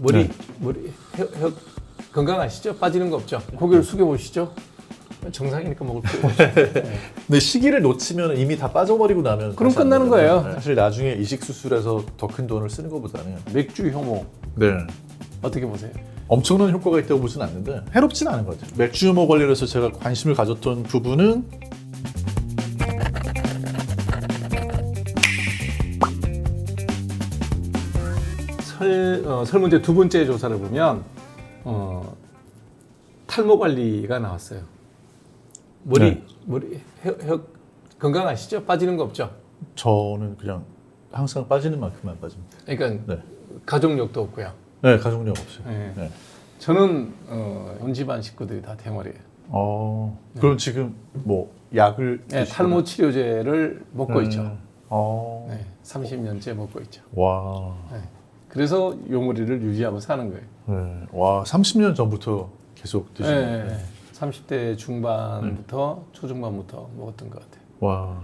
머리 혀 건강하시죠? 빠지는 거 없죠? 고개를 숙여 보시죠. 정상이니까 먹을 필요 없죠. 네. 근데 시기를 놓치면 이미 다 빠져버리고 나면 그럼 다시 안 끝나는 되잖아요. 거예요. 사실 나중에 이식 수술해서 더 큰 돈을 쓰는 것보다는 맥주 효모 네. 어떻게 보세요? 엄청난 효과가 있다고 보지는 않는데 해롭진 않은 것 같아요. 맥주 효모 관련해서 제가 관심을 가졌던 부분은 설문제 두 번째 조사를 보면 탈모 관리가 나왔어요. 머리 혀 건강하시죠? 빠지는 거 없죠? 저는 그냥 항상 빠지는 만큼만 빠집니다. 그러니까 네. 가족력도 없고요. 네, 가족력 없어요. 네. 네. 저는 온 집안 식구들이 다 대머리예요. 그럼 지금 뭐 약을 네, 드시거나- 탈모 치료제를 먹고 있죠. 네. 네, 30년째 먹고 있죠. 와. 네. 그래서 요머리를 유지하고 사는 거예요. 네. 와, 30년 전부터 계속 드시는 네, 거예요. 30대 중반부터 초중반부터 먹었던 것 같아요. 와.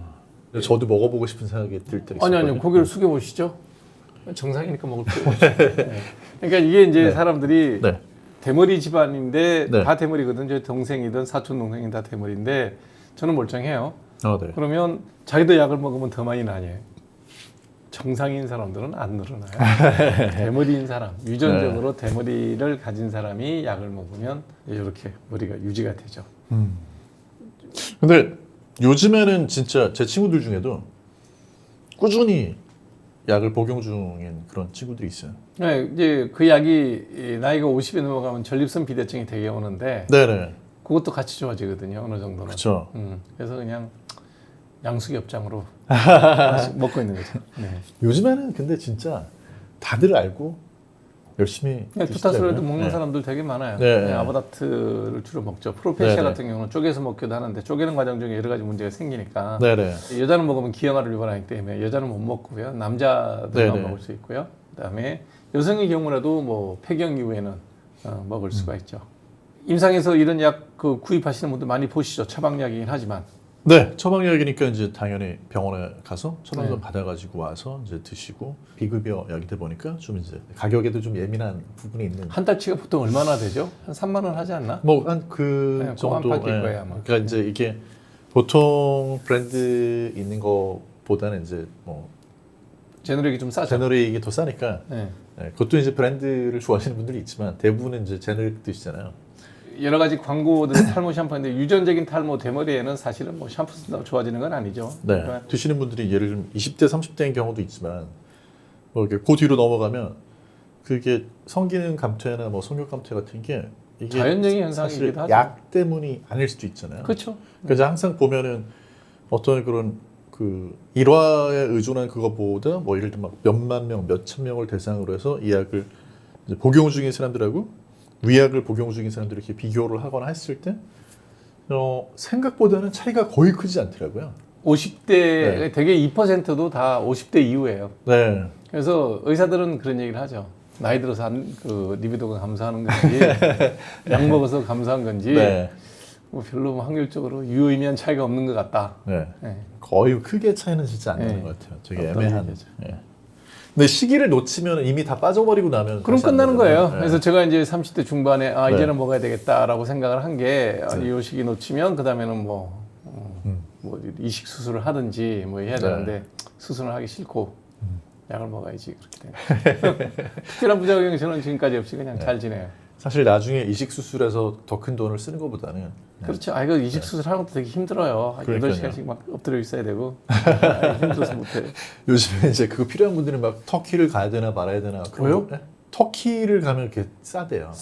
저도 먹어보고 싶은 생각이 들 때가 있어요. 아니요, 고개를 숙여 보시죠. 정상이니까 먹을 필요 없죠. 네. 그러니까 이게 이제 네. 사람들이 네. 대머리 집안인데 네. 다 대머리거든. 저 동생이든 사촌 동생이 다 대머리인데 저는 멀쩡해요. 네. 그러면 자기도 약을 먹으면 더 많이 나뉘어요. 정상인 사람들은 안 늘어나요. 대머리인 사람, 유전적으로 대머리를 가진 사람이 약을 먹으면 이렇게 머리가 유지가 되죠. 근데 요즘에는 진짜 제 친구들 중에도 꾸준히 약을 복용 중인 그런 친구들이 있어요. 네, 이제 그 약이 나이가 50에 넘어가면 전립선 비대증이 되게 오는데 네네. 그것도 같이 좋아지거든요. 어느 정도는. 그렇죠. 그래서 그냥 양수겹장으로 하나씩 먹고 있는 거죠. 네. 요즘에는 근데 진짜 다들 알고 열심히 투타스로도 먹는 네. 사람들 되게 많아요. 네. 네, 아보다트를 주로 먹죠. 프로페시아 네, 네. 같은 경우는 쪼개서 먹기도 하는데 쪼개는 과정 중에 여러 가지 문제가 생기니까 네네. 여자는 먹으면 기형아를 유발하기 때문에 여자는 못 먹고요. 남자들만 네, 네. 먹을 수 있고요. 그다음에 여성의 경우라도 뭐 폐경 이후에는 먹을 수가 있죠. 임상에서 이런 약 그 구입하시는 분들 많이 보시죠. 처방약이긴 하지만. 네, 처방약이니까 이제 당연히 병원에 가서 처방 좀 네. 받아가지고 와서 이제 드시고 비급여 약이다 보니까 좀 이제 가격에도 좀 예민한 부분이 있는. 한 달치가 보통 얼마나 되죠? 한 3만 원 하지 않나? 뭐 한 그 네, 그거 정도. 안팎일 거예요, 아마. 그러니까 이제 이게 보통 브랜드 있는 거보다는 이제 뭐 제너릭이 좀 싸죠. 제너릭이 더 싸니까. 네. 네, 그것도 이제 브랜드를 좋아하시는 분들이 있지만 대부분은 이제 제너릭 드시잖아요. 여러 가지 광고들은 탈모 샴푸인데 유전적인 탈모 대머리에는 사실은 뭐 샴푸 쓴다고 좋아지는 건 아니죠. 네. 그러니까 드시는 분들이 예를 들면 20대, 30대인 경우도 있지만 뭐 이렇게 그 뒤로 넘어가면 그게 성기능 감퇴나 뭐 성욕 감퇴 같은 게 이게 자연적인 사실 현상이기도 하죠. 약 때문이 아닐 수도 있잖아요. 그렇죠. 그래서 항상 보면은 어떤 그런 그 일화에 의존한 그거보다 뭐 예를 들면 막 몇만 명, 몇천 명을 대상으로 해서 이 약을 이제 복용 중인 사람들하고 위약을 복용 중인 사람들을 이렇게 비교를 하거나 했을 때 생각보다는 차이가 거의 크지 않더라고요. 50대 네. 되게 2%도 다 50대 이후예요. 네. 그래서 의사들은 그런 얘기를 하죠. 나이 들어서 그 리비도가 감소하는 건지 약 먹어서 감소한 건지 네. 뭐 별로 뭐 확률적으로 유의미한 차이가 없는 것 같다. 네. 네. 거의 크게 차이는 진짜 안 나는 네. 것 같아요. 되게 어떤 애매한. 얘기죠. 네. 근데 시기를 놓치면 이미 다 빠져버리고 나면 그럼 다시 안 끝나는 되잖아요. 거예요. 네. 그래서 제가 이제 30대 중반에 네. 이제는 먹어야 되겠다라고 생각을 한 게 네. 이 시기 놓치면 그 다음에는 뭐 이식 수술을 하든지 뭐 해야 네. 되는데 수술을 하기 싫고 약을 먹어야지 그렇게 되는. 특별한 부작용이 저는 지금까지 없이 그냥 잘 지내요. 사실 나중에 이식 수술해서 더 큰 돈을 쓰는 것보다는 그렇죠. 이거 이식 수술 하는 것도 되게 힘들어요. 그러니까요. 8시간씩 막 엎드려 있어야 되고 힘들어서 못해요. 요즘에 이제 그거 필요한 분들은 막 터키를 가야 되나 말아야 되나. 왜요? 네? 터키를 가면 이렇게 싸대요.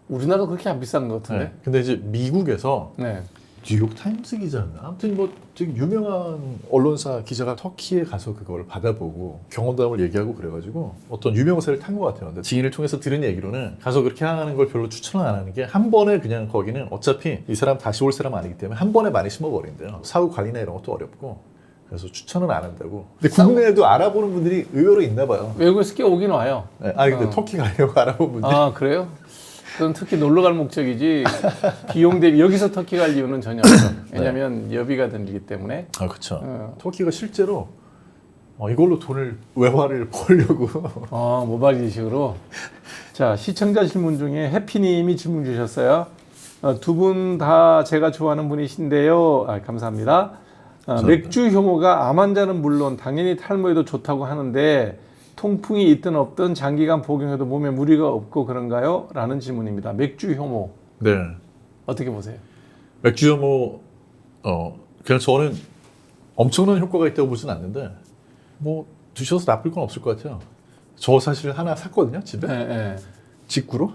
우리나라도 그렇게 안 비싼 것 같은데. 네. 근데 이제 미국에서 네. 뉴욕 타임스 기자였나? 아무튼 뭐 되게 유명한 언론사 기자가 터키에 가서 그걸 받아보고 경험담을 얘기하고 그래가지고 어떤 유명세를 탄 것 같아요. 근데 지인을 통해서 들은 얘기로는 가서 그렇게 하는 걸 별로 추천을 안 하는 게 한 번에 그냥 거기는 어차피 이 사람 다시 올 사람 아니기 때문에 한 번에 많이 심어버린대요. 사후 관리나 이런 것도 어렵고 그래서 추천은 안 한다고. 근데 국내에도 알아보는 분들이 의외로 있나 봐요. 외국에서 꽤 오긴 와요. 네. 근데 터키 가려고 알아본 분들이. 그래요? 그건 특히 놀러 갈 목적이지 비용 대비 여기서 터키 갈 이유는 전혀 없죠. 왜냐하면 여비가 들기 때문에. 그렇죠. 터키가 실제로 이걸로 돈을 외화를 벌려고 모바일 이식으로 자, 시청자 질문 중에 해피님이 질문 주셨어요. 두 분 다 제가 좋아하는 분이신데요. 감사합니다. 감사합니다. 맥주 효모가 암 환자는 물론 당연히 탈모에도 좋다고 하는데 통풍이 있든 없든 장기간 복용해도 몸에 무리가 없고 그런가요? 라는 질문입니다. 맥주 효모 네. 어떻게 보세요? 맥주 뭐 그냥 저는 엄청난 효과가 있다고 보지는 않는데 뭐 드셔서 나쁠 건 없을 것 같아요. 저 사실 하나 샀거든요 집에. 네, 직구로.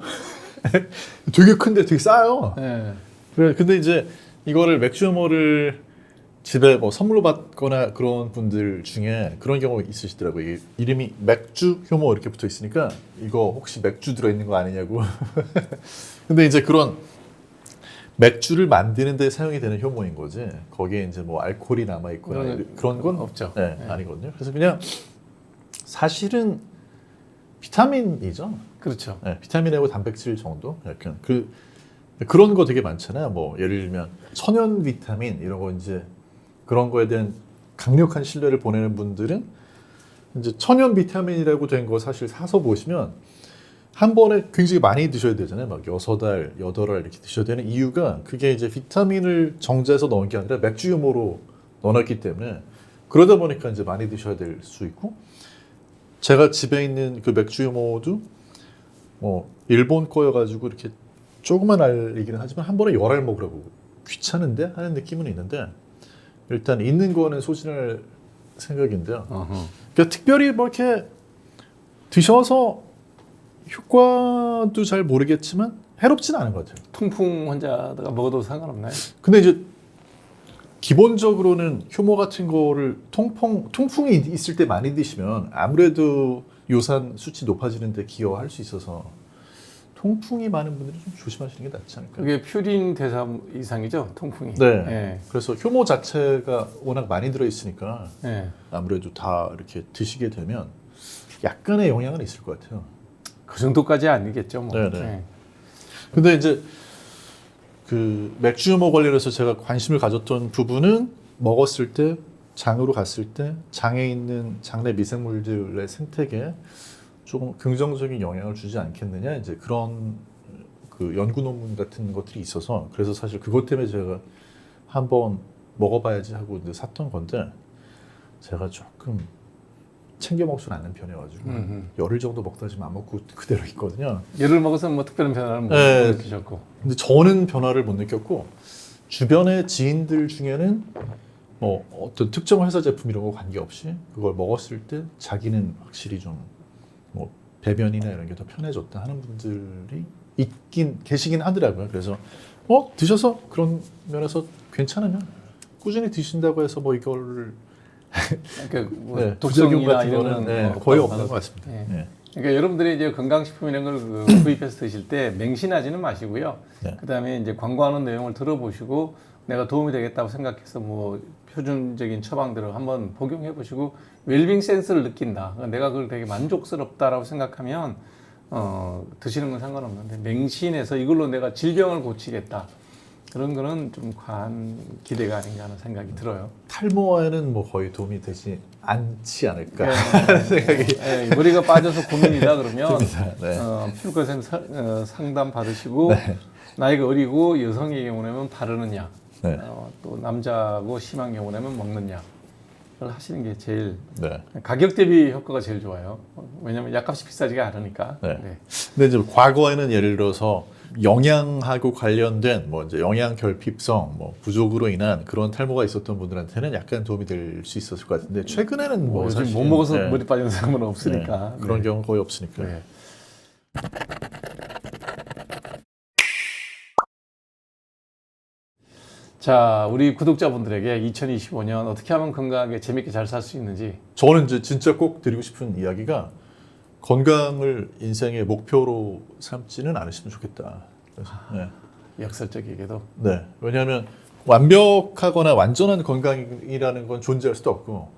되게 큰데 되게 싸요. 네. 그래 근데 이제 이거를 맥주효모를 집에 뭐 선물로 받거나 그런 분들 중에 그런 경우 있으시더라고요. 이게 이름이 맥주효모 이렇게 붙어 있으니까 이거 혹시 맥주 들어있는 거 아니냐고. 근데 이제 그런 맥주를 만드는 데 사용이 되는 효모인 거지. 거기에 이제 뭐 알코올이 남아 있거나 그런 건 없죠. 네, 네. 아니거든요. 그래서 그냥 사실은 비타민이죠. 그렇죠. 네, 비타민하고 단백질 정도. 약간 그런 거 되게 많잖아요. 뭐 예를 들면 천연 비타민 이런 거 이제 그런 거에 대한 강력한 신뢰를 보내는 분들은 이제 천연 비타민이라고 된 거 사실 사서 보시면 한 번에 굉장히 많이 드셔야 되잖아요. 막 6알, 8알 이렇게 드셔야 되는 이유가 그게 이제 비타민을 정제해서 넣은 게 아니라 맥주효모로 넣어놨기 때문에 그러다 보니까 이제 많이 드셔야 될 수 있고 제가 집에 있는 그 맥주효모도 뭐 일본 거여가지고 이렇게 조그만 알이기는 하지만 한 번에 10알 먹으라고 귀찮은데 하는 느낌은 있는데 일단 있는 거는 소진할 생각인데요. 그러니까 특별히 뭐 이렇게 드셔서 효과도 잘 모르겠지만 해롭지는 않은 것 같아요. 통풍 환자가 먹어도 상관없나요? 근데 이제 기본적으로는 효모 같은 거를 통풍이 있을 때 많이 드시면 아무래도 요산 수치 높아지는데 기여할 수 있어서 통풍이 많은 분들은 좀 조심하시는 게 낫지 않을까요? 그게 퓨린 대사 이상이죠, 통풍이. 네. 네. 그래서 효모 자체가 워낙 많이 들어 있으니까 네. 아무래도 다 이렇게 드시게 되면 약간의 영향은 있을 것 같아요. 그 정도까지 아니겠죠, 뭐. 네네. 네. 근데 이제 그 맥주효모 관련해서 제가 관심을 가졌던 부분은 먹었을 때 장으로 갔을 때 장에 있는 장내 미생물들의 생태계에 조금 긍정적인 영향을 주지 않겠느냐 이제 그런 그 연구 논문 같은 것들이 있어서 그래서 사실 그것 때문에 제가 한번 먹어봐야지 하고 이제 샀던 건데 제가 조금 챙겨 먹지는 않는 편이어가지고 열흘 정도 먹다 지금 안 먹고 그대로 있거든요. 열을 먹어서 뭐 특별한 변화를 못 네. 느끼셨고. 근데 저는 변화를 못 느꼈고 주변의 지인들 중에는 뭐 어떤 특정 회사 제품 이런 거 관계없이 그걸 먹었을 때 자기는 확실히 좀 뭐 배변이나 이런 게 더 편해졌다 하는 분들이 계시긴 하더라고요. 그래서 드셔서 그런 면에서 괜찮으면 꾸준히 드신다고 해서 뭐 이거를 그러니까 뭐 네, 부작용 독성이나 같은 이런 거는 건 거의 없다고 없는 것 하더라고요. 같습니다. 네. 네. 그러니까 여러분들이 이제 건강식품 이런 걸 구입해서 드실 때 맹신하지는 마시고요. 네. 그다음에 이제 광고하는 내용을 들어보시고 내가 도움이 되겠다고 생각해서 뭐 표준적인 처방들을 한번 복용해 보시고 웰빙 센스를 느낀다. 내가 그걸 되게 만족스럽다라고 생각하면 드시는 건 상관없는데 맹신해서 이걸로 내가 질병을 고치겠다. 그런 거는 좀 과한 기대가 아닌가 하는 생각이 들어요. 탈모에는 뭐 거의 도움이 되지 않지 않을까 네, 생각이 네, 머리가 빠져서 고민이다 그러면 듭니다. 네. 피부과 선생님 상담 받으시고 네. 나이가 어리고 여성의 경우라면 바르는 약, 네. 또 남자고 심한 경우라면 먹는 약을 하시는 게 제일 네. 가격 대비 효과가 제일 좋아요. 왜냐하면 약값이 비싸지가 않으니까. 네. 네. 근데 이제 과거에는 예를 들어서 영양하고 관련된 뭐 이제 영양 결핍성, 뭐 부족으로 인한 그런 탈모가 있었던 분들한테는 약간 도움이 될 수 있었을 것 같은데 최근에는 뭐 요즘 사실 못 먹어서 네. 머리 빠지는 사람은 없으니까. 네. 그런 네. 경우 거의 없으니까. 네. 자, 우리 구독자분들에게 2025년 어떻게 하면 건강하게 재밌게 잘 살 수 있는지. 저는 이제 진짜 꼭 드리고 싶은 이야기가 건강을 인생의 목표로 삼지는 않으시면 좋겠다. 그래서, 네. 역설적이게도. 네. 왜냐하면 완벽하거나 완전한 건강이라는 건 존재할 수도 없고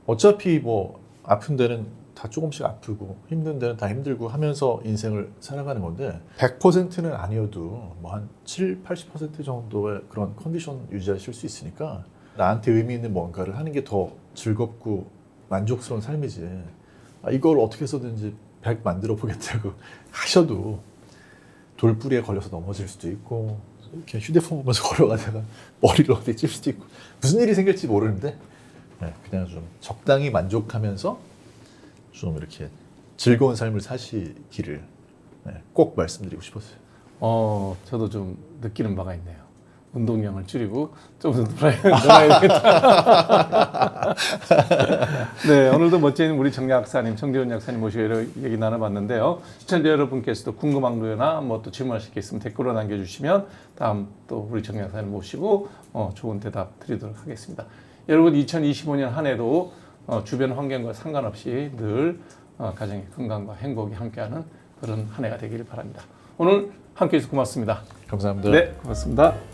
어차피 뭐 아픈 데는 다 조금씩 아프고 힘든 데는 다 힘들고 하면서 인생을 살아가는 건데 100%는 아니어도 뭐 한 7, 80% 정도의 그런 컨디션 유지하실 수 있으니까 나한테 의미 있는 뭔가를 하는 게 더 즐겁고 만족스러운 삶이지 이걸 어떻게 해서든지 백 만들어 보겠다고 하셔도 돌뿌리에 걸려서 넘어질 수도 있고 이렇게 휴대폰 보면서 걸어가다가 머리를 어디 찔 수도 있고 무슨 일이 생길지 모르는데 그냥 좀 적당히 만족하면서 좀 이렇게 즐거운 삶을 사시기를 꼭 말씀드리고 싶었어요. 저도 좀 느끼는 바가 있네요. 운동량을 줄이고 좀 더 놀아야겠다. 네, 오늘도 멋진 우리 정 약사님, 정재훈 약사님 모시고 얘기 나눠봤는데요. 시청자 여러분께서도 궁금한 거나 뭐 또 질문하실 게 있으면 댓글로 남겨주시면 다음 또 우리 정 약사님 모시고 좋은 대답 드리도록 하겠습니다. 여러분 2025년 한 해도 주변 환경과 상관없이 늘 가정의 건강과 행복이 함께하는 그런 한 해가 되기를 바랍니다. 오늘 함께해 주셔서 고맙습니다. 감사합니다. 네, 고맙습니다.